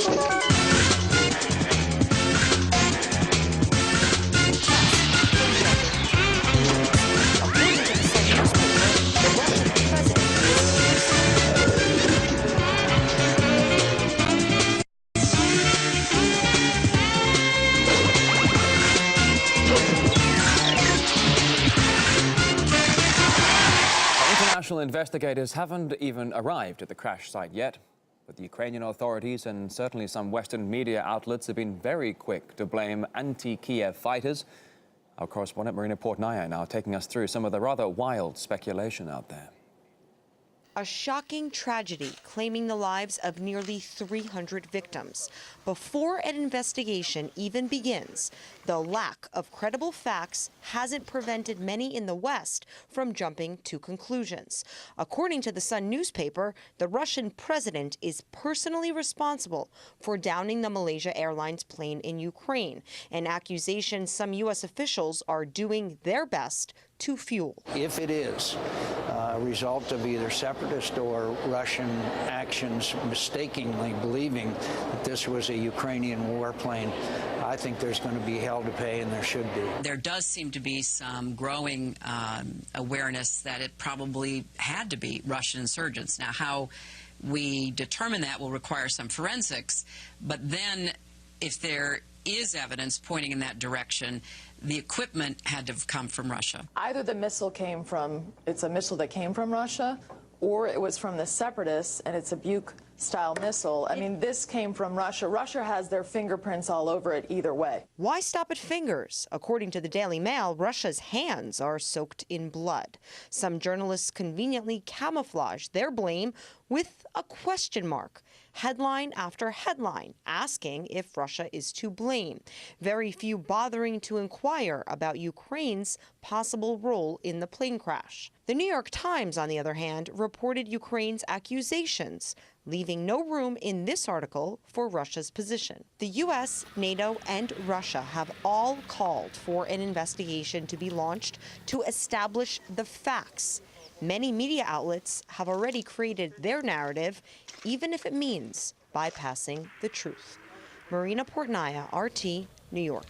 International investigators haven't even arrived at the crash site yet, but the Ukrainian authorities and certainly some Western media outlets have been very quick to blame anti-Kiev fighters. Our correspondent Marina Portnaya now taking us through some of the rather wild speculation out there. A shocking tragedy claiming the lives of nearly 300 victims. Before an investigation even begins, the lack of credible facts hasn't prevented many in the West from jumping to conclusions. According to the Sun newspaper, the Russian president is personally responsible for downing the Malaysia Airlines plane in Ukraine, an accusation some U.S. officials are doing their best to fuel. If it is a result of either separatist or Russian actions mistakenly believing that this was a Ukrainian warplane, I think there's going to be hell to pay, and there should be. There does seem to be some growing awareness that it probably had to be Russian insurgents. Now, how we determine that will require some forensics, but then if there is evidence pointing in that direction, the equipment had to have come from Russia. Either the missile it's a missile that came from Russia, or it was from the separatists, and it's a Buk-style missile. I mean, this came from Russia. Russia has their fingerprints all over it either way. Why stop at fingers? According to the Daily Mail, Russia's hands are soaked in blood. Some journalists conveniently camouflage their blame with a question mark. Headline after headline asking if Russia is to blame. Very few bothering to inquire about Ukraine's possible role in the plane crash. The New York Times, on the other hand, reported Ukraine's accusations, leaving no room in this article for Russia's position. The U.S., NATO, and Russia have all called for an investigation to be launched to establish the facts. Many media outlets have already created their narrative, even if it means bypassing the truth. Marina Portnaya, RT, New York.